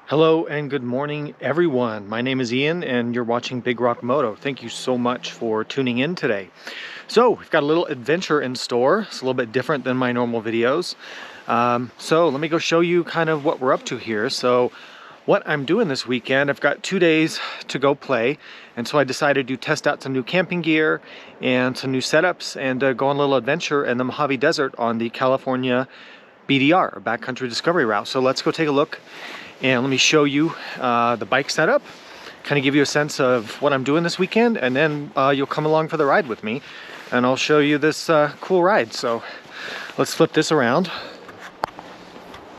Hello and good morning everyone. My name is Ian and you're watching Big Rock Moto. Thank you so much for tuning in today. So we've got a little adventure in store. It's a little bit different than my normal videos. So let me go show you kind of what we're up to here. So what I'm doing this weekend, I've got 2 days to go play. And so I decided to test out some new camping gear and some new setups and go on a little adventure in the Mojave Desert on the California BDR, or Backcountry Discovery Route. So let's go take a look. And let me show you the bike setup, kind of give you a sense of what I'm doing this weekend, and then you'll come along for the ride with me, and I'll show you this cool ride. So let's flip this around.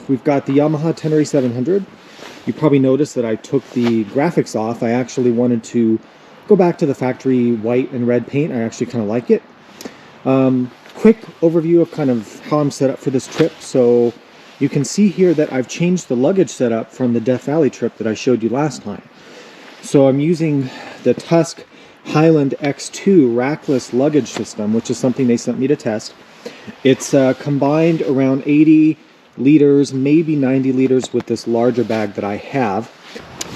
We've got the Yamaha Tenere 700. You probably noticed that I took the graphics off. I actually wanted to go back to the factory white and red paint. I actually kind of like it. Quick overview of kind of how I'm set up for this trip. So you can see here that I've changed the luggage setup from the Death Valley trip that I showed you last time. So I'm using the Tusk Highland X2 rackless luggage system, which is something they sent me to test. It's combined around 80 liters, maybe 90 liters with this larger bag that I have.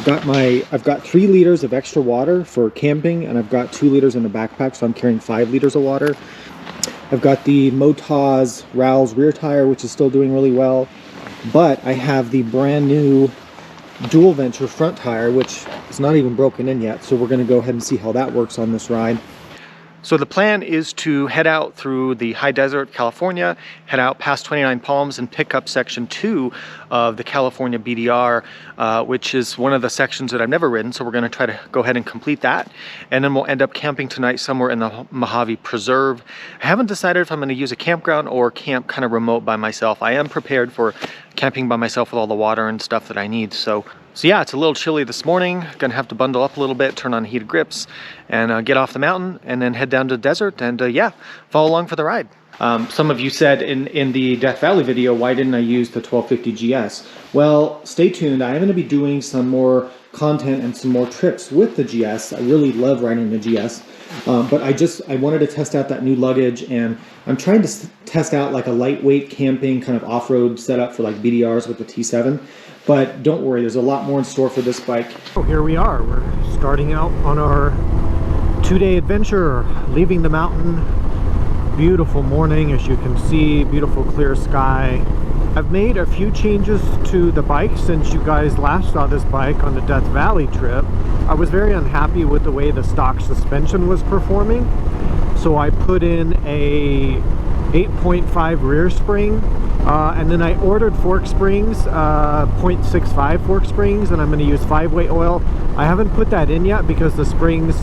I've got 3 liters of extra water for camping, and I've got 2 liters in the backpack, so I'm carrying 5 liters of water. I've got the Moto's Rowell's rear tire, which is still doing really well, but I have the brand new dual venture front tire, which is not even broken in yet, so we're going to go ahead and see how that works on this ride. So the plan is to head out through the high desert, California, head out past 29 Palms and pick up section 2 of the California BDR, which is one of the sections that I've never ridden. So we're going to try to go ahead and complete that. And then we'll end up camping tonight somewhere in the Mojave Preserve. I haven't decided if I'm going to use a campground or camp kind of remote by myself. I am prepared for camping by myself with all the water and stuff that I need. So yeah, it's a little chilly this morning. Gonna have to bundle up a little bit, turn on heated grips, and get off the mountain, and then head down to the desert, and yeah, follow along for the ride. Some of you said in the Death Valley video, why didn't I use the 1250 GS? Well, stay tuned. I am going to be doing some more content and some more trips with the GS. I really love riding the GS, but I wanted to test out that new luggage, and I'm trying to test out like a lightweight camping kind of off-road setup for like BDRs with the T7. But don't worry, there's a lot more in store for this bike. Oh, here we are. We're starting out on our 2-day adventure, leaving the mountain. Beautiful morning, as you can see, beautiful clear sky. I've made a few changes to the bike since you guys last saw this bike on the Death Valley trip. I was very unhappy with the way the stock suspension was performing, so I put in a 8.5 rear spring, and then I ordered fork springs, 0.65 fork springs, and I'm going to use 5-way oil. I haven't put that in yet because the springs,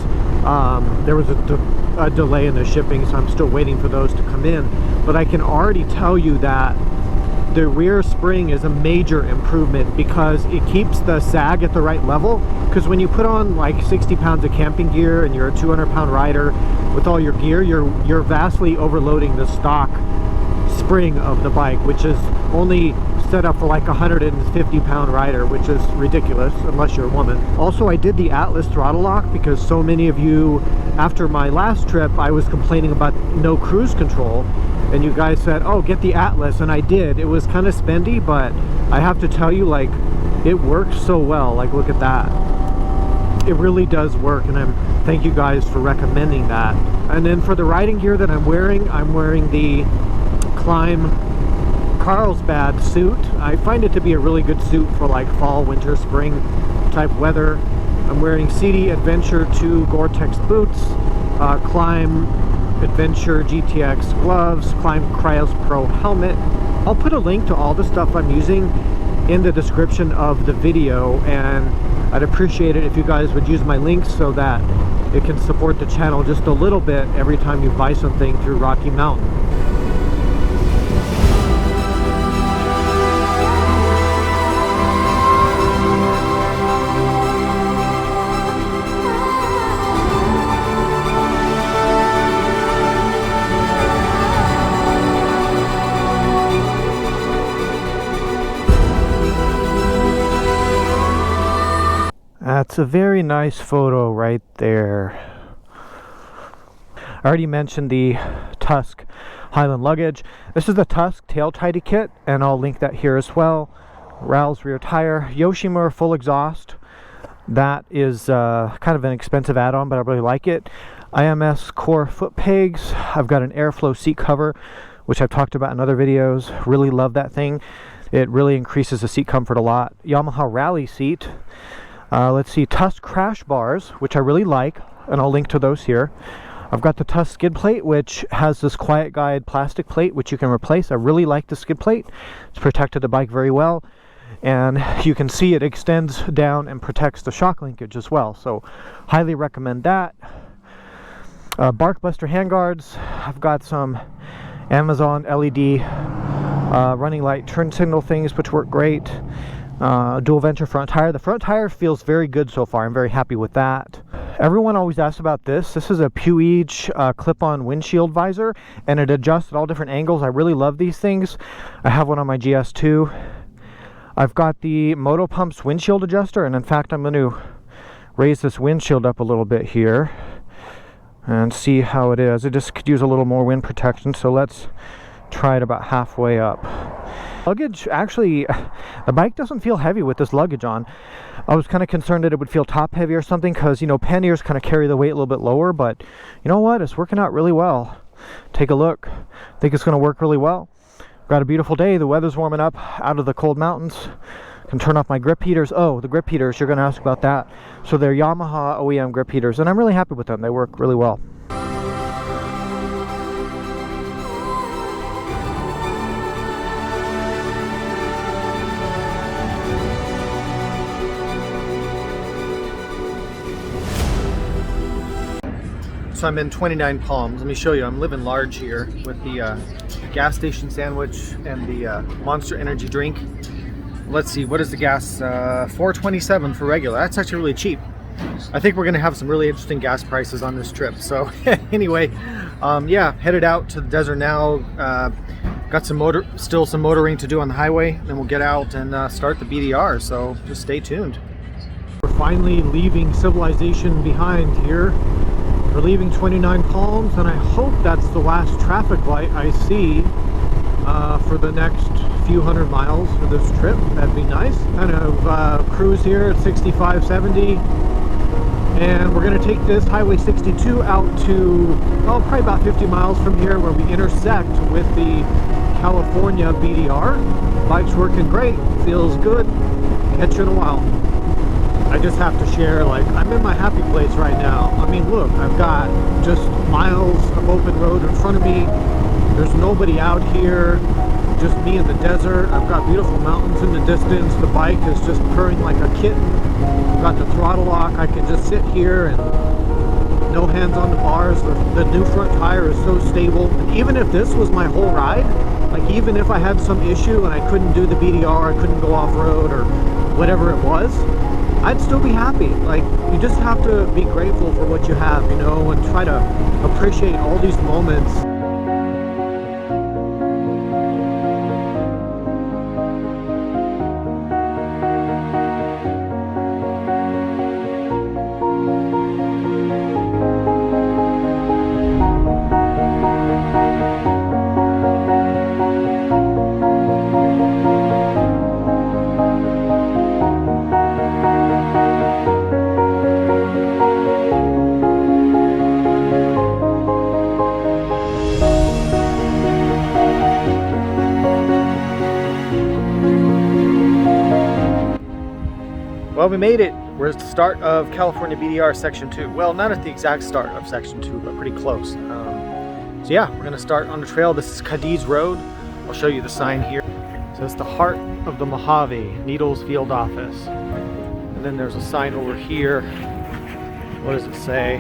there was a delay in the shipping, so I'm still waiting for those to come in. But I can already tell you that the rear spring is a major improvement because it keeps the sag at the right level. Because when you put on like 60 pounds of camping gear and you're a 200-pound rider with all your gear, you're vastly overloading the stock spring of the bike, which is only set up for like a 150-pound rider, which is ridiculous unless you're a woman. Also, I did the Atlas throttle lock because so many of you, after my last trip, I was complaining about no cruise control, and you guys said, oh, get the Atlas, and I did. It was kind of spendy, but I have to tell you, like, it works so well. Like, look at that. It really does work, and thank you guys for recommending that. And then for the riding gear that I'm wearing the Climb Carlsbad suit. I find it to be a really good suit for like fall, winter, spring type weather. I'm wearing CD Adventure 2 Gore-Tex boots, Climb Adventure GTX gloves, Climb Cryos Pro helmet. I'll put a link to all the stuff I'm using in the description of the video, and I'd appreciate it if you guys would use my links so that it can support the channel just a little bit every time you buy something through Rocky Mountain. That's a very nice photo right there. I already mentioned the Tusk Highland luggage. This is the Tusk tail tidy kit, and I'll link that here as well. Ral's rear tire, Yoshimura full exhaust. That is kind of an expensive add-on, but I really like it. IMS core foot pegs. I've got an airflow seat cover, which I've talked about in other videos. Really love that thing. It really increases the seat comfort a lot. Yamaha Rally seat. Let's see, Tusk crash bars, which I really like, and I'll link to those here. I've got the Tusk skid plate, which has this Quiet Guide plastic plate, which you can replace. I really like the skid plate. It's protected the bike very well. And you can see it extends down and protects the shock linkage as well. So highly recommend that. Barkbuster handguards. I've got some Amazon LED running light turn signal things, which work great. Dual venture front tire. The front tire feels very good so far. I'm very happy with that. Everyone always asks about this. This is a Puig clip-on windshield visor, and it adjusts at all different angles. I really love these things. I have one on my GS2. I've got the Moto Pumps windshield adjuster, and in fact I'm going to raise this windshield up a little bit here and see how it is. It just could use a little more wind protection, so let's try it about halfway up. Luggage, actually, the bike doesn't feel heavy with this luggage on. I was kind of concerned that it would feel top heavy or something, because, you know, panniers kind of carry the weight a little bit lower, but you know what? It's working out really well. Take a look. I think it's going to work really well. Got a beautiful day. The weather's warming up out of the cold mountains. Can turn off my grip heaters. Oh, the grip heaters, you're going to ask about that. So they're Yamaha OEM grip heaters, and I'm really happy with them. They work really well. So I'm in 29 Palms. Let me show you. I'm living large here with the gas station sandwich and the Monster Energy drink. Let's see, what is the gas? $4.27 for regular. That's actually really cheap. I think we're gonna have some really interesting gas prices on this trip. So anyway, yeah, headed out to the desert now. Got still some motoring to do on the highway. Then we'll get out and start the BDR. So just stay tuned. We're finally leaving civilization behind here. We're leaving 29 Palms, and I hope that's the last traffic light I see for the next few hundred miles for this trip. That'd be nice. Kind of cruise here at 65, 70. And we're going to take this Highway 62 out to, oh, probably about 50 miles from here, where we intersect with the California BDR. Bike's working great. Feels good. Catch you in a while. I just have to share, like, I'm in my happy place right now. I mean, look, I've got just miles of open road in front of me. There's nobody out here, just me in the desert. I've got beautiful mountains in the distance. The bike is just purring like a kitten. I've got the throttle lock. I can just sit here and no hands on the bars. The new front tire is so stable. And even if this was my whole ride, like even if I had some issue and I couldn't do the BDR, I couldn't go off-road or whatever it was, I'd still be happy. Like, you just have to be grateful for what you have, you know, and try to appreciate all these moments. Well, we made it. We're at the start of California BDR Section 2. Well, not at the exact start of Section 2, but pretty close. So yeah, we're going to start on the trail. This is Cadiz Road. I'll show you the sign here. So it's the heart of the Mojave, Needles Field Office. And then there's a sign over here. What does it say?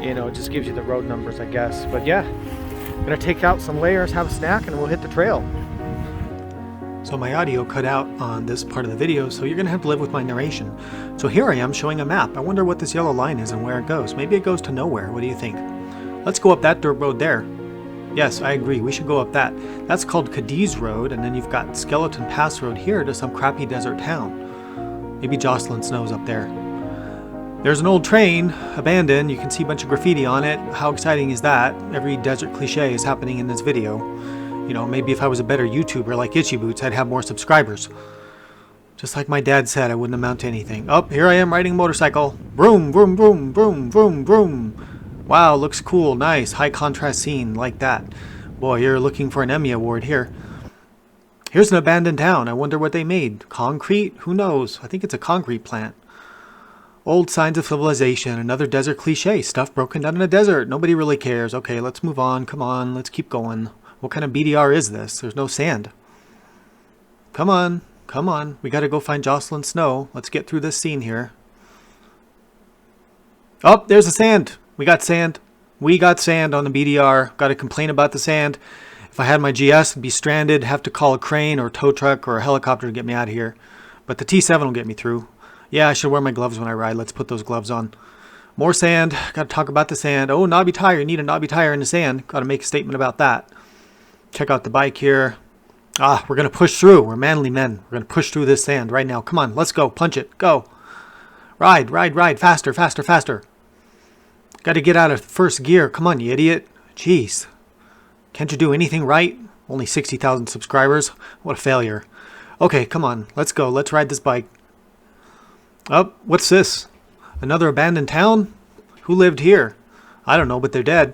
You know, it just gives you the road numbers, I guess. But yeah, I'm going to take out some layers, have a snack, and we'll hit the trail. So my audio cut out on this part of the video, so you're going to have to live with my narration. So here I am showing a map. I wonder what this yellow line is and where it goes. Maybe it goes to nowhere. What do you think? Let's go up that dirt road there. Yes, I agree. We should go up that. That's called Cadiz Road, and then you've got Skeleton Pass Road here to some crappy desert town. Maybe Jocelyn Snow's up there. There's an old train, abandoned. You can see a bunch of graffiti on it. How exciting is that? Every desert cliche is happening in this video. You know, maybe if I was a better YouTuber like Itchy Boots, I'd have more subscribers. Just like my dad said, I wouldn't amount to anything. Oh, here I am riding a motorcycle. Vroom, vroom, vroom, vroom, vroom, vroom. Wow, looks cool, nice, high contrast scene, like that. Boy, you're looking for an Emmy Award here. Here's an abandoned town. I wonder what they made. Concrete? Who knows? I think it's a concrete plant. Old signs of civilization. Another desert cliche. Stuff broken down in a desert. Nobody really cares. Okay, let's move on. Come on, let's keep going. What kind of BDR is this? There's no sand. Come on. Come on. We got to go find Jocelyn Snow. Let's get through this scene here. Oh, there's the sand. We got sand. We got sand on the BDR. Got to complain about the sand. If I had my GS, I'd be stranded, have to call a crane or a tow truck or a helicopter to get me out of here. But the T7 will get me through. Yeah, I should wear my gloves when I ride. Let's put those gloves on. More sand. Got to talk about the sand. Oh, knobby tire. You need a knobby tire in the sand. Got to make a statement about that. Check out the bike here. Ah, we're going to push through. We're manly men. We're going to push through this sand right now. Come on, let's go. Punch it. Go. Ride, ride, ride. Faster, faster, faster. Got to get out of first gear. Come on, you idiot. Jeez. Can't you do anything right? Only 60,000 subscribers. What a failure. Okay, come on. Let's go. Let's ride this bike. Oh, what's this? Another abandoned town? Who lived here? I don't know, but they're dead.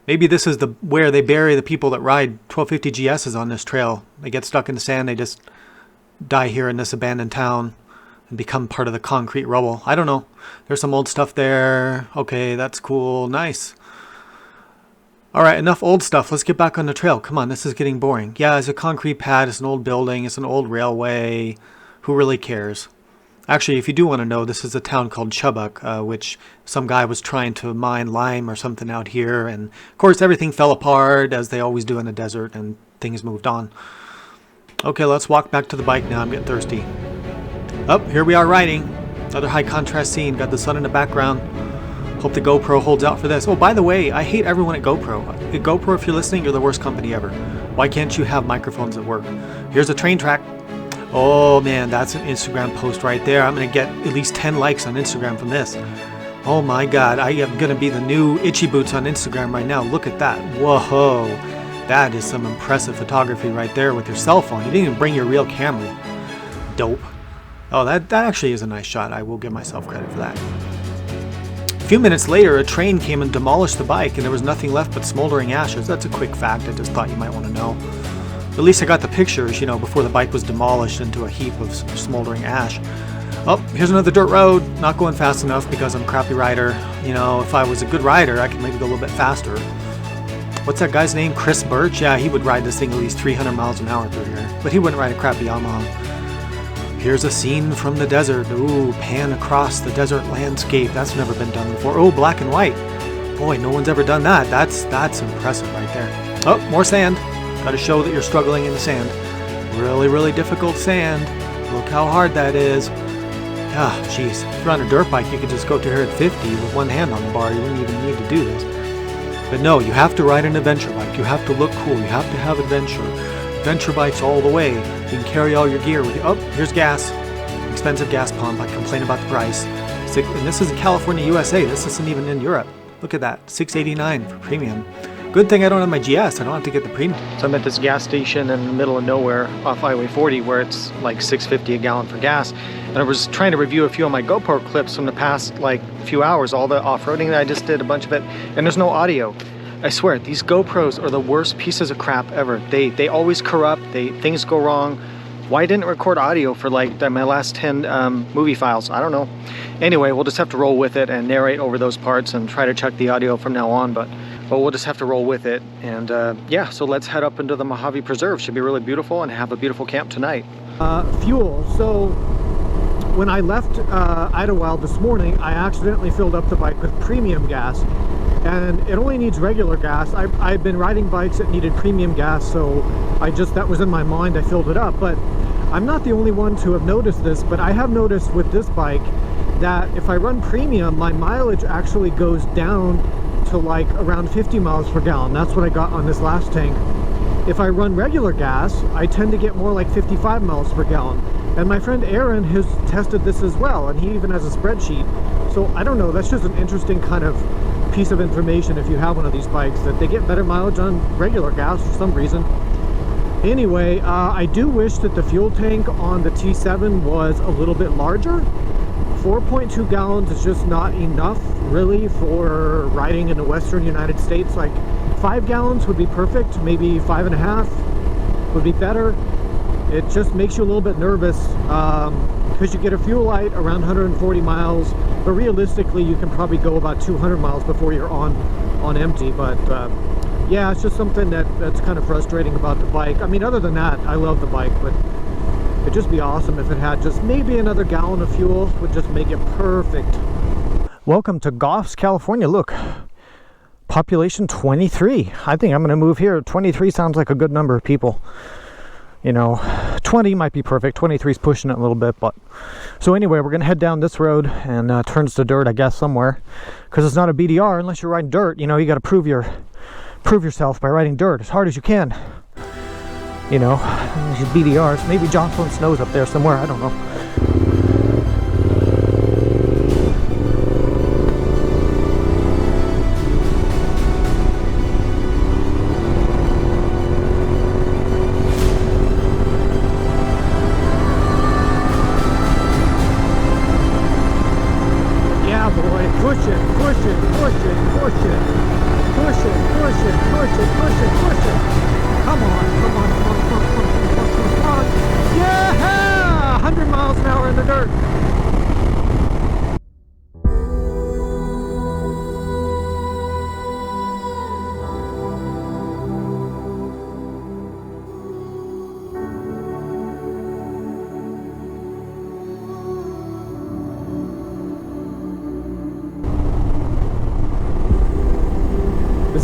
Maybe this is where they bury the people that ride 1250 GSs on this trail. They get stuck in the sand. They just die here in this abandoned town and become part of the concrete rubble. I don't know. There's some old stuff there. Okay, that's cool. Nice. All right, enough old stuff. Let's get back on the trail. Come on, this is getting boring. Yeah, it's a concrete pad. It's an old building. It's an old railway. Who really cares? Actually, if you do want to know, this is a town called Chubbuck, which some guy was trying to mine lime or something out here. And, of course, everything fell apart, as they always do in the desert, and things moved on. Okay, let's walk back to the bike now. I'm getting thirsty. Oh, here we are riding. Another high contrast scene. Got the sun in the background. Hope the GoPro holds out for this. Oh, by the way, I hate everyone at GoPro. At GoPro, if you're listening, you're the worst company ever. Why can't you have microphones at work? Here's a train track. Oh man, that's an Instagram post right there. I'm going to get at least 10 likes on Instagram from this. Oh my God, I am going to be the new Itchy Boots on Instagram right now. Look at that. Whoa, that is some impressive photography right there with your cell phone. You didn't even bring your real camera. Dope. Oh, that actually is a nice shot. I will give myself credit for that. A few minutes later, a train came and demolished the bike, and there was nothing left but smoldering ashes. That's a quick fact I just thought you might want to know. At least I got the pictures, you know, before the bike was demolished into a heap of smoldering ash. Oh, here's another dirt road. Not going fast enough because I'm a crappy rider. You know, if I was a good rider, I could maybe go a little bit faster. What's that guy's name? Chris Birch? Yeah, he would ride this thing at least 300 miles an hour through here. But he wouldn't ride a crappy Yamaha. Here's a scene from the desert. Ooh, pan across the desert landscape. That's never been done before. Oh, black and white. Boy, no one's ever done that. That's impressive right there. Oh, more sand. Got to show that you're struggling in the sand. Really, really difficult sand. Look how hard that is. Ah, jeez. If you're on a dirt bike, you could just go to here at 50 with one hand on the bar. You wouldn't even need to do this. But no, you have to ride an adventure bike. You have to look cool. You have to have adventure. Adventure bikes all the way. You can carry all your gear with you. Oh, here's gas. Expensive gas pump. I complain about the price. And this is in California, USA. This isn't even in Europe. Look at that. $6.89 for premium. Good thing I don't have my GS. I don't have to get the premium. So I'm at this gas station in the middle of nowhere off Highway 40 where it's like $6.50 a gallon for gas. And I was trying to review a few of my GoPro clips from the past like few hours, all the off-roading that I just did, a bunch of it, and there's no audio. I swear, these GoPros are the worst pieces of crap ever. They always corrupt, things go wrong. Why didn't it record audio for like my last 10 movie files? I don't know. Anyway, we'll just have to roll with it and narrate over those parts and try to check the audio from now on, but we'll just have to roll with it. And yeah, so let's head up into the Mojave Preserve. Should be really beautiful and have a beautiful camp tonight. Fuel. So when I left Idlewild this morning, I accidentally filled up the bike with premium gas. And it only needs regular gas. I've been riding bikes that needed premium gas, so that was in my mind, I filled it up. But I'm not the only one to have noticed this, but I have noticed with this bike that if I run premium, my mileage actually goes down to like around 50 miles per gallon. That's what I got on this last tank. If I run regular gas, I tend to get more like 55 miles per gallon. And my friend Aaron has tested this as well, and he even has a spreadsheet. So I don't know, that's just an interesting kind of piece of information if you have one of these bikes, that they get better mileage on regular gas for some reason. Anyway, I do wish that the fuel tank on the T7 was a little bit larger. 4.2 gallons is just not enough really for riding in the western United States. Like 5 gallons would be perfect, maybe 5.5 would be better. It just makes you a little bit nervous because you get a fuel light around 140 miles, but realistically you can probably go about 200 miles before you're on empty. But yeah, it's just something that's kind of frustrating about the bike. I mean, other than that, I love the bike, but it'd just be awesome if it had just maybe another gallon of fuel. Would just make it perfect. Welcome to Goffs, California. Look, population 23. I think I'm going to move here. 23 sounds like a good number of people. You know, 20 might be perfect. 23 is pushing it a little bit, but so anyway, we're gonna head down this road and turns to dirt, I guess, somewhere, because it's not a BDR unless you're riding dirt. You know, you got to prove yourself by riding dirt as hard as you can. You know, these BDRs. Maybe Jocelyn Snow's up there somewhere. I don't know.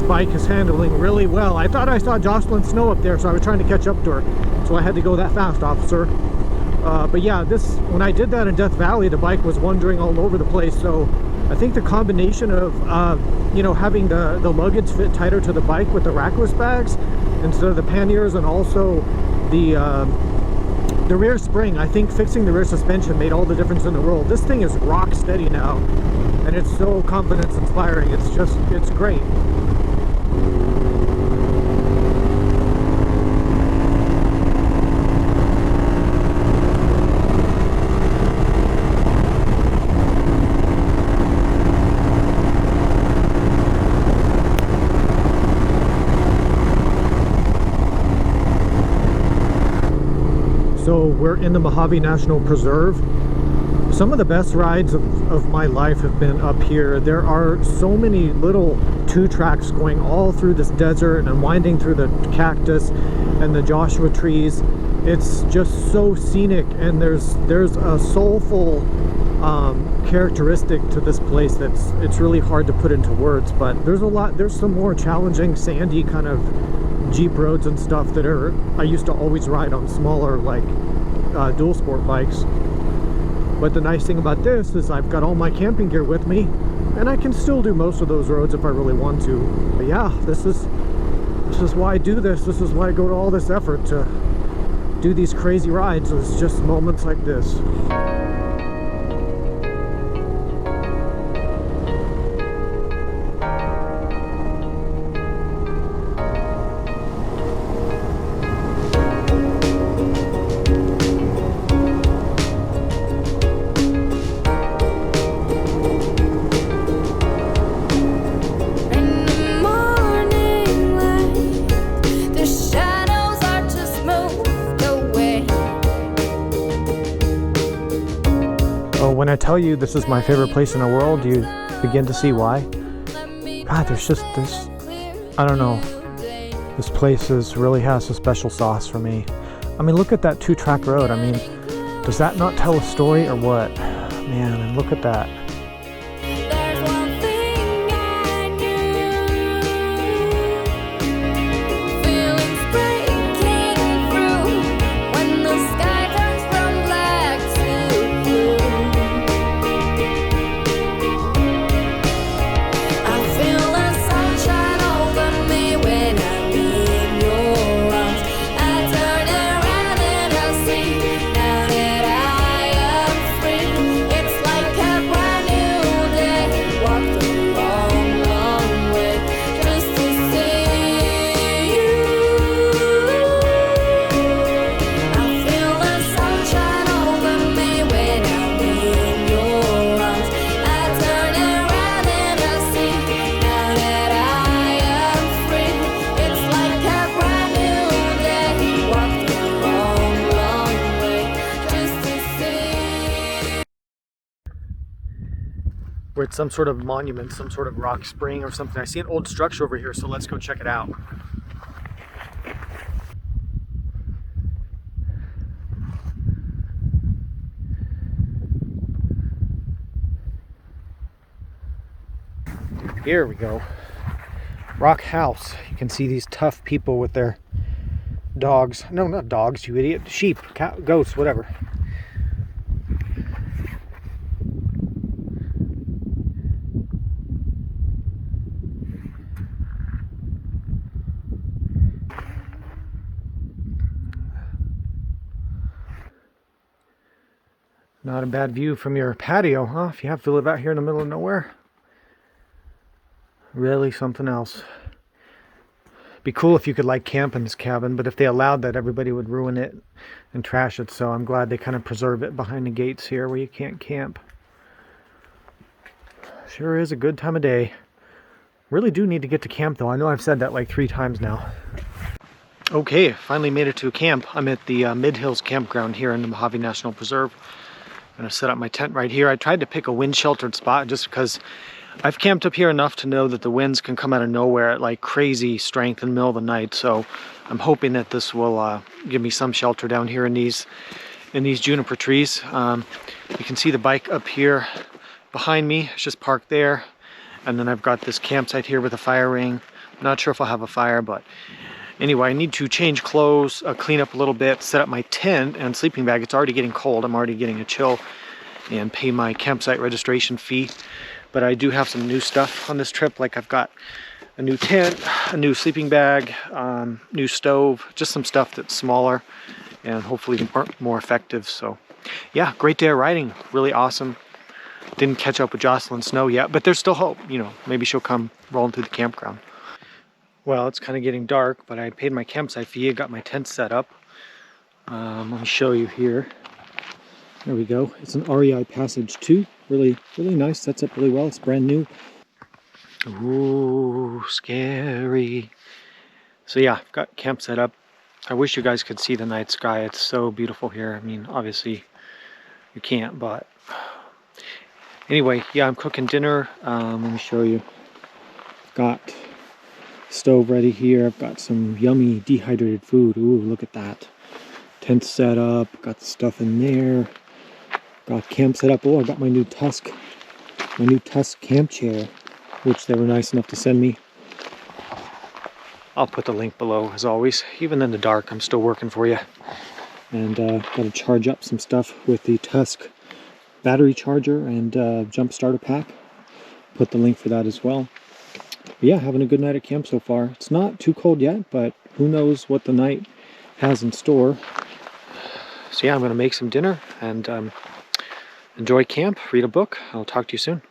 Bike is handling really well. I thought I saw Jocelyn Snow up there, so I was trying to catch up to her, so I had to go that fast, officer. But yeah, when I did that in Death Valley, the bike was wandering all over the place. So I think the combination of you know, having the luggage fit tighter to the bike with the rackless bags instead of the panniers, and also the rear spring, I think fixing the rear suspension made all the difference in the world. This thing is rock steady now, and it's so confidence inspiring. It's great. So we're in the Mojave National Preserve. Some of the best rides of my life have been up here. There are so many little two tracks going all through this desert and winding through the cactus and the Joshua trees. It's just so scenic, and there's a soulful characteristic to this place it's really hard to put into words. But there's some more challenging sandy kind of Jeep roads and stuff that I used to always ride on smaller, like dual sport bikes. But the nice thing about this is I've got all my camping gear with me, and I can still do most of those roads if I really want to. But yeah, this is why I do this. This is why I go to all this effort to do these crazy rides. It's just moments like this. When I tell you this is my favorite place in the world, you begin to see why. God, there's I don't know. This place really has a special sauce for me. I mean, look at that two-track road. I mean, does that not tell a story or what? Man, and look at that. It's like a brand where it's some sort of monument, some sort of rock spring or something. I see an old structure over here, so let's go check it out. Here we go. Rock house. You can see these tough people with their dogs. No, not dogs, you idiot. Sheep, cow, goats, whatever. Not a bad view from your patio, huh? If you have to live out here in the middle of nowhere. Really something else. Be cool if you could like camp in this cabin, but if they allowed that, everybody would ruin it and trash it. So I'm glad they kind of preserve it behind the gates here where you can't camp. Sure is a good time of day. Really do need to get to camp though. I know I've said that like 3 times now. Okay, finally made it to camp. I'm at the Mid-Hills campground here in the Mojave National Preserve. I'm gonna set up my tent right here. I tried to pick a wind sheltered spot just because I've camped up here enough to know that the winds can come out of nowhere at like crazy strength in the middle of the night. So I'm hoping that this will give me some shelter down here in these juniper trees. You can see the bike up here behind me. It's just parked there. And then I've got this campsite here with a fire ring. I'm not sure if I'll have a fire, but anyway, I need to change clothes, clean up a little bit, set up my tent and sleeping bag. It's already getting cold. I'm already getting a chill, and pay my campsite registration fee. But I do have some new stuff on this trip. Like I've got a new tent, a new sleeping bag, new stove, just some stuff that's smaller and hopefully more effective. So yeah, great day of riding. Really awesome. Didn't catch up with Jocelyn Snow yet, but there's still hope. You know, maybe she'll come rolling through the campground. Well, it's kind of getting dark, but I paid my campsite fee. I got my tent set up. Let me show you here. There we go. It's an REI Passage 2. Really nice. Sets up really well. It's brand new. Ooh, scary. So yeah, I've got camp set up. I wish you guys could see the night sky. It's so beautiful here. I mean, obviously you can't, but anyway, yeah, I'm cooking dinner. Let me show you. Got stove ready here. I've got some yummy dehydrated food. Ooh, look at that. Tent set up. Got the stuff in there. Got camp set up. Oh, I got my new Tusk camp chair, which they were nice enough to send me. I'll put the link below as always. Even in the dark, I'm still working for you. And got to charge up some stuff with the Tusk battery charger and jump starter pack. Put the link for that as well. But yeah, having a good night at camp so far. It's not too cold yet, but who knows what the night has in store. So yeah, I'm gonna make some dinner and enjoy camp, read a book. I'll talk to you soon.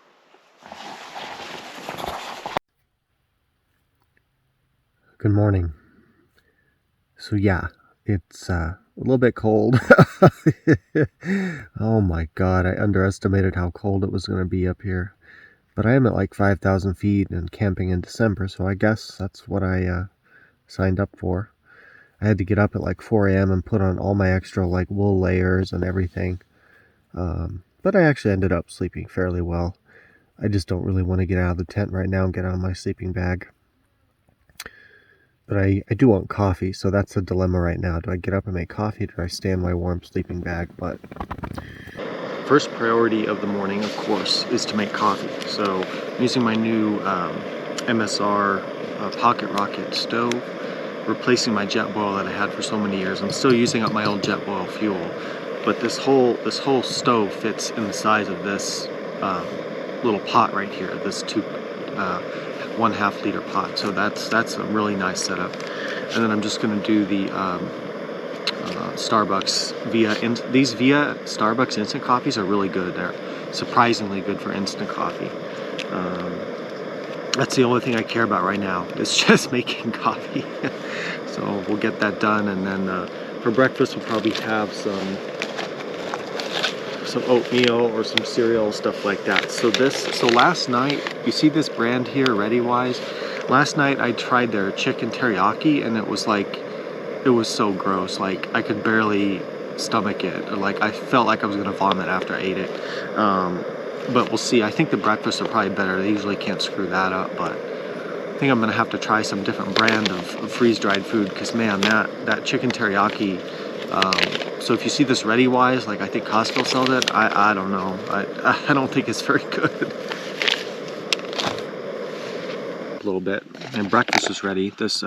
Good morning. So yeah, it's a little bit cold. Oh my god, I underestimated how cold it was going to be up here. But I am at like 5,000 feet and camping in December, so I guess that's what I signed up for. I had to get up at like 4 a.m. and put on all my extra like wool layers and everything. But I actually ended up sleeping fairly well. I just don't really want to get out of the tent right now and get out of my sleeping bag. But I do want coffee, so that's a dilemma right now. Do I get up and make coffee, or do I stay in my warm sleeping bag? But first priority of the morning, of course, is to make coffee. So I'm using my new MSR Pocket Rocket stove, replacing my jet boil that I had for so many years. I'm still using up my old jet boil fuel, but this whole stove fits in the size of this little pot right here, this 1/2 liter pot. So that's a really nice setup. And then I'm just going to do the Starbucks these via Starbucks instant coffees are really good. They're surprisingly good for instant coffee. That's the only thing I care about right now. It's just making coffee. So we'll get that done, and then for breakfast we'll probably have some oatmeal or some cereal, stuff like that. So last night, you see this brand here, ReadyWise. Last night I tried their chicken teriyaki, and it was so gross. Like I could barely stomach it. Like I felt like I was gonna vomit after I ate it. but we'll see. I think the breakfasts are probably better. They usually can't screw that up, but I think I'm gonna have to try some different brand of freeze-dried food, because man, that chicken teriyaki, so if you see this ready-wise, like I think Costco sells it, I don't know. I don't think it's very good. A little bit. And breakfast is ready. This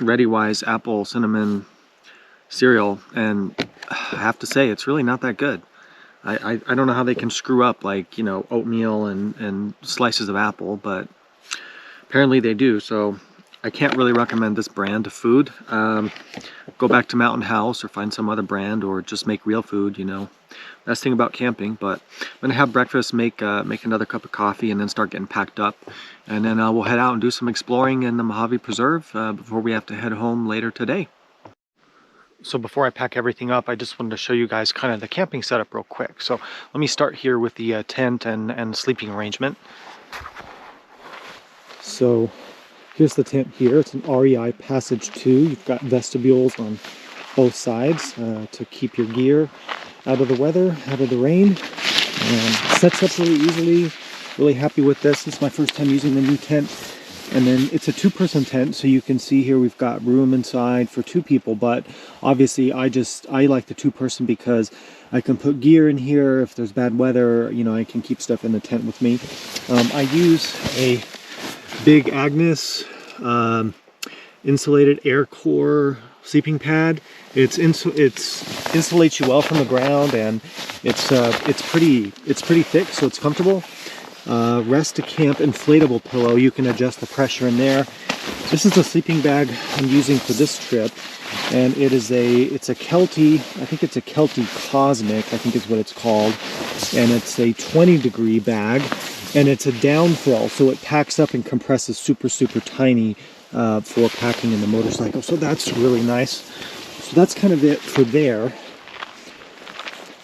ready-wise apple cinnamon cereal, and I have to say it's really not that good. I don't know how they can screw up, like, you know, oatmeal and slices of apple, but apparently they do. So I can't really recommend this brand of food. Go back to Mountain House or find some other brand, or just make real food, you know. Best thing about camping. But I'm gonna have breakfast, make another cup of coffee, and then start getting packed up, and then we'll head out and do some exploring in the Mojave Preserve before we have to head home later today. So before I pack everything up, I just wanted to show you guys kind of the camping setup real quick. So let me start here with the tent and sleeping arrangement. So here's the tent here. It's an REI Passage 2. You've got vestibules on both sides to keep your gear out of the weather, out of the rain. Sets up really easily. Really happy with this. It's my first time using the new tent. And then it's a 2-person tent, so you can see here we've got room inside for 2 people, but obviously I like the 2-person because I can put gear in here. If there's bad weather, you know, I can keep stuff in the tent with me. I use a big Agnes insulated air core sleeping pad. It insulates you well from the ground, and it's pretty thick, so it's comfortable. Rest to camp inflatable pillow. You can adjust the pressure in there. This is the sleeping bag I'm using for this trip, and it's a Kelty, I think it's a Kelty Cosmic, I think is what it's called, and it's a 20-degree bag, and it's a downfill, so it packs up and compresses super tiny for packing in the motorcycle. So that's really nice. So that's kind of it for there.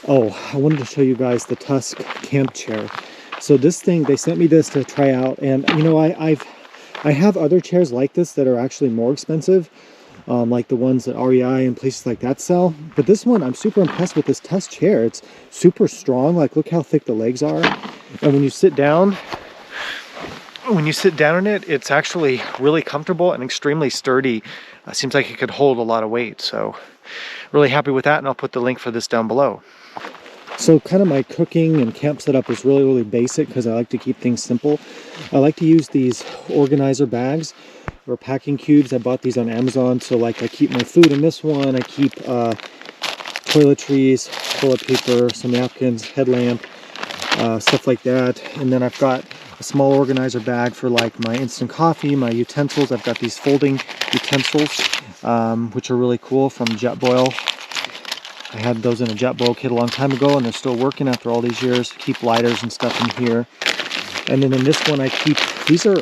Oh, I wanted to show you guys the Tusk camp chair. So this thing, they sent me this to try out, and you know, I have other chairs like this that are actually more expensive, like the ones that REI and places like that sell. But this one, I'm super impressed with this Tusk chair. It's super strong. Like, look how thick the legs are, and when you sit down in it, it's actually really comfortable and extremely sturdy. Seems like it could hold a lot of weight. So really happy with that, and I'll put the link for this down below. So kind of my cooking and camp setup is really basic because I like to keep things simple. I like to use these organizer bags or packing cubes. I bought these on Amazon. So like I keep my food in this one. I keep toiletries, toilet paper, some napkins, headlamp, stuff like that. And then I've got a small organizer bag for like my instant coffee, my utensils. I've got these folding utensils, which are really cool, from Jetboil. I had those in a Jetboil kit a long time ago, and they're still working after all these years. Keep lighters and stuff in here. And then in this one I keep, these are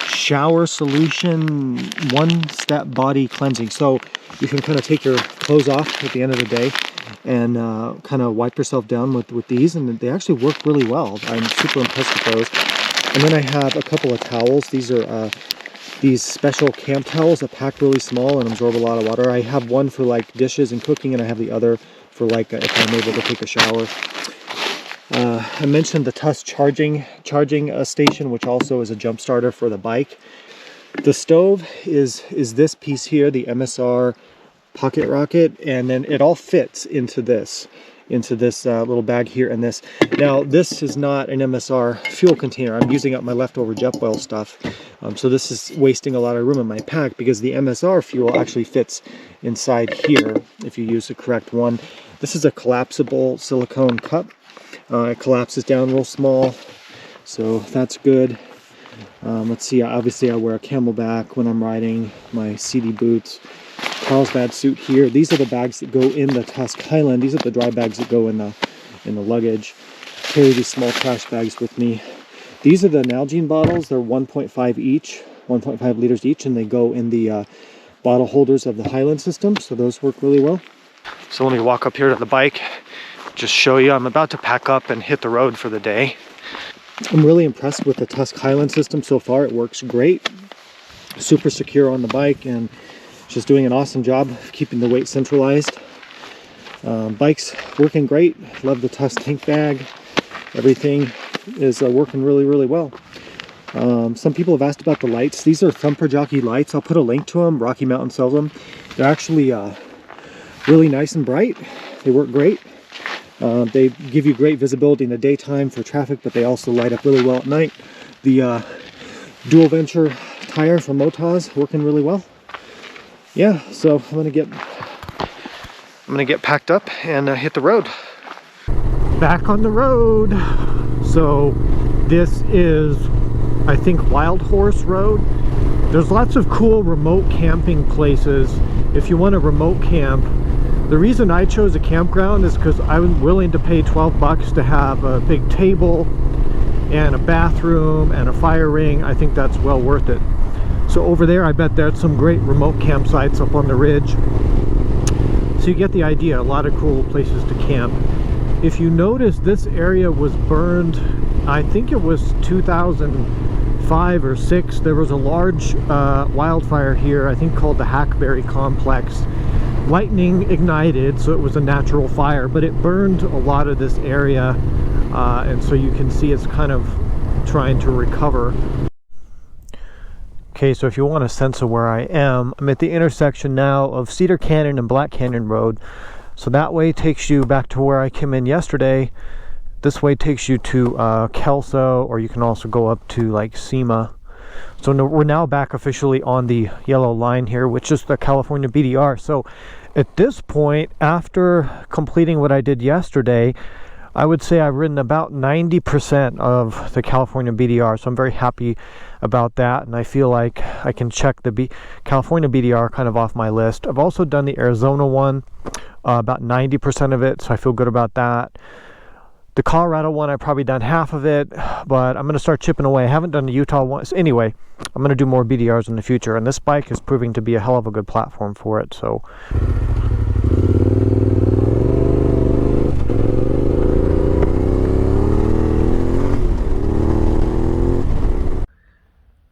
shower solution one-step body cleansing. So you can kind of take your clothes off at the end of the day and kind of wipe yourself down with these, and they actually work really well. I'm super impressed with those. And then I have a couple of towels. These are these special camp towels that pack really small and absorb a lot of water. I have one for like dishes and cooking, and I have the other for like if I'm able to take a shower. I mentioned the Tusk charging station, which also is a jump starter for the bike. The stove is this piece here, the MSR pocket rocket, and then it all fits into this little bag here. And this, now this is not an MSR fuel container. I'm using up my leftover Jetboil stuff, so this is wasting a lot of room in my pack, because the MSR fuel actually fits inside here if you use the correct one. This is a collapsible silicone cup. It collapses down real small, so that's good. Let's see, obviously I wear a Camelback when I'm riding, my CD boots, Carlsbad suit here. These are the bags that go in the Tusk Highland. These are the dry bags that go in the luggage. Carry these small trash bags with me. These are the Nalgene bottles. They're 1.5 each, 1.5 liters each, and they go in the bottle holders of the Highland system, so those work really well. So let me walk up here to the bike, just show you. I'm about to pack up and hit the road for the day. I'm really impressed with the Tusk Highland system so far. It works great, super secure on the bike, and just doing an awesome job of keeping the weight centralized. Bike's working great. Love the Tusk tank bag. Everything is working really, really well. Some people have asked about the lights. These are Thumper Jockey lights. I'll put a link to them. Rocky Mountain sells them. They're actually really nice and bright. They work great. They give you great visibility in the daytime for traffic, but they also light up really well at night. The dual venture tire from Moto's working really well. Yeah, so I'm gonna get packed up and hit the road. Back on the road. So this is, I think, Wild Horse Road. There's lots of cool remote camping places if you want to remote camp. The reason I chose a campground is because I was willing to pay 12 bucks to have a big table and a bathroom and a fire ring. I think that's well worth it. So over there, I bet there's some great remote campsites up on the ridge. So you get the idea, a lot of cool places to camp. If you notice, this area was burned, I think it was 2005 or 6. There was a large wildfire here, I think called the Hackberry Complex. Lightning ignited, so it was a natural fire, but it burned a lot of this area, and so you can see it's kind of trying to recover. Okay, so if you want a sense of where I am, I'm at the intersection now of Cedar Canyon and Black Canyon Road. So that way takes you back to where I came in yesterday. This way takes you to Kelso, or you can also go up to like SEMA. So we're now back officially on the yellow line here, which is the California BDR. So at this point, after completing what I did yesterday, I would say I've ridden about 90% of the California BDR, so I'm very happy about that, and I feel like I can check the California BDR kind of off my list. I've also done the Arizona one, about 90% of it, so I feel good about that. The Colorado one, I've probably done half of it, but I'm going to start chipping away. I haven't done the Utah one. So anyway, I'm going to do more BDRs in the future, and this bike is proving to be a hell of a good platform for it, so...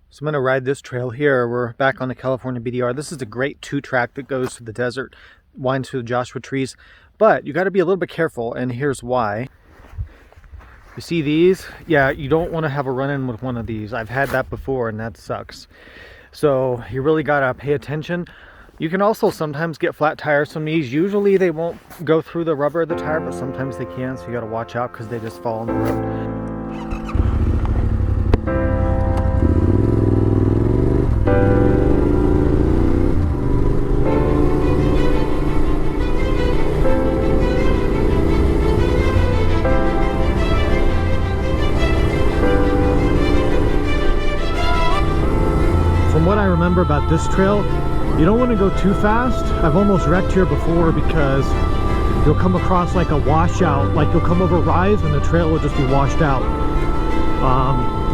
So I'm going to ride this trail here. We're back on the California BDR. This is a great 2-track that goes to the desert, winds through the Joshua trees, but you got to be a little bit careful, and here's why. You see these? Yeah, you don't want to have a run-in with one of these. I've had that before, and that sucks. So you really got to pay attention. You can also sometimes get flat tires from these. Usually they won't go through the rubber of the tire, but sometimes they can, so you got to watch out because they just fall on the road. From what I remember about this trail, you don't want to go too fast. I've almost wrecked here before because you'll come across like a washout, like you'll come over a rise and the trail will just be washed out,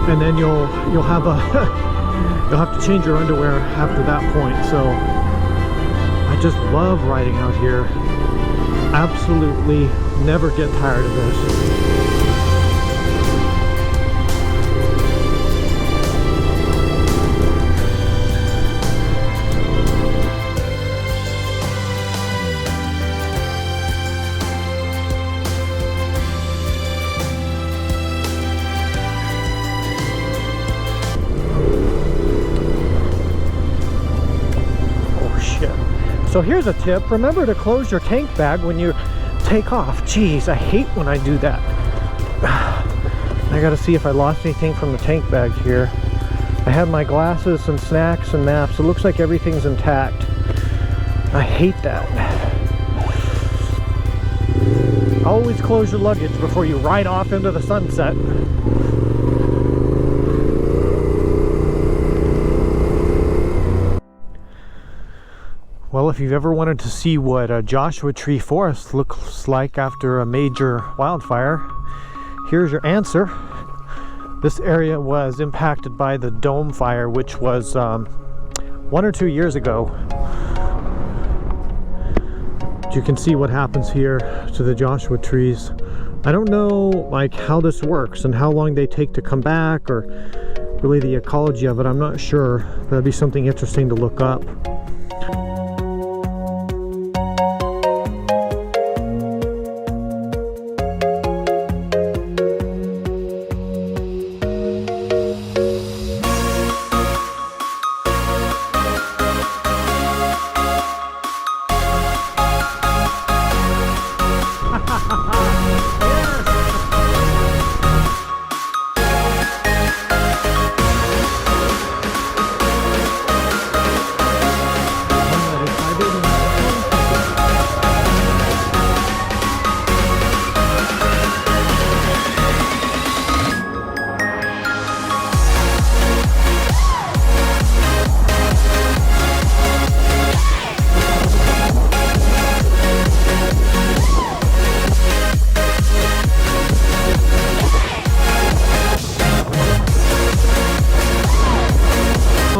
and then you'll have a you'll have to change your underwear after that point. So I just love riding out here. Absolutely never get tired of this. So here's a tip, remember to close your tank bag when you take off. Jeez, I hate when I do that. I gotta see if I lost anything from the tank bag here. I have my glasses, some snacks, and maps. It looks like everything's intact. I hate that. Always close your luggage before you ride off into the sunset. Well, if you've ever wanted to see what a Joshua Tree forest looks like after a major wildfire, here's your answer. This area was impacted by the Dome Fire, which was 1 or 2 years ago. You can see what happens here to the Joshua trees. I don't know like how this works and how long they take to come back, or really the ecology of it. I'm not sure. That'd be something interesting to look up.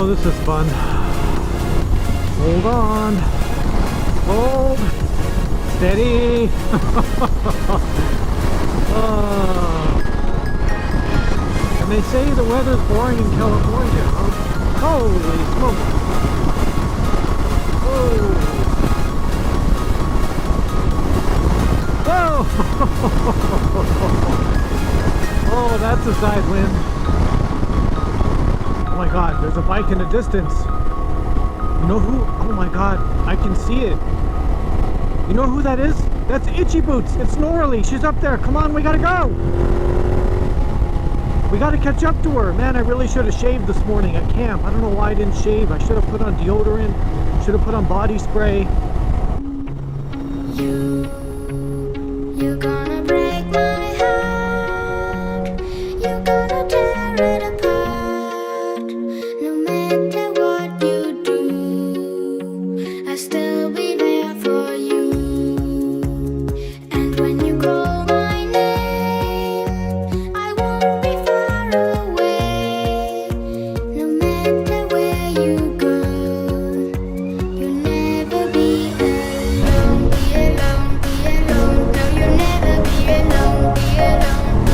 Oh, this is fun. Hold on. Hold. Steady. And they say the weather's boring in California, huh? Holy smoke. Whoa. Whoa. Oh, that's a side wind. Oh my god, there's a bike in the distance. You know who? Oh my god, I can see it. You know who that is? That's Itchy Boots. It's Norley. She's up there. Come on, we gotta go. We gotta catch up to her. Man, I really should have shaved this morning at camp. I don't know why I didn't shave. I should have put on deodorant. Should have put on body spray. You're gonna break my heart. You're gonna tear it apart. No matter what you do, I'll still be there for you. And when you call my name, I won't be far away. No matter where you go, you'll never be alone. Be alone, be alone. No, you'll never be alone. Be alone, be alone. No,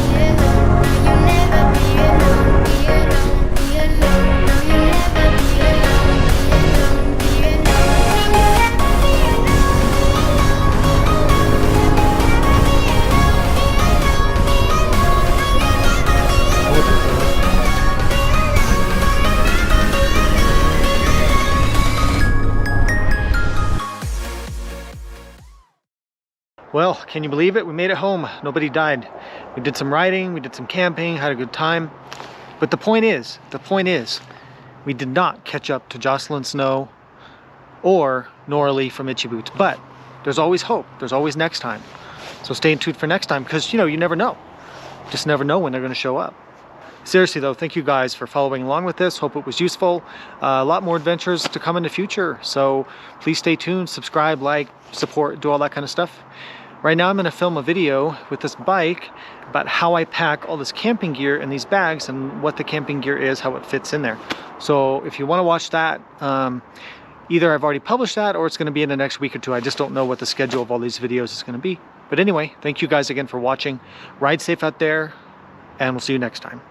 you'll never be alone. Be alone, be alone. No, you'll never be alone. Be alone, be alone. No, you'll never be Well, can you believe it? We made it home. Nobody died. We did some riding, we did some camping, had a good time. But the point is, we did not catch up to Jocelyn Snow or Norley from Itchy Boots. But there's always hope. There's always next time. So stay tuned for next time, because you never know. Just never know when they're going to show up. Seriously though, thank you guys for following along with this. Hope it was useful. A lot more adventures to come in the future. So please stay tuned, subscribe, like, support, do all that kind of stuff. Right now I'm going to film a video with this bike about how I pack all this camping gear in these bags and what the camping gear is, how it fits in there. So if you want to watch that, either I've already published that or it's going to be in the next week or two. I just don't know what the schedule of all these videos is going to be. But anyway, thank you guys again for watching. Ride safe out there, and we'll see you next time.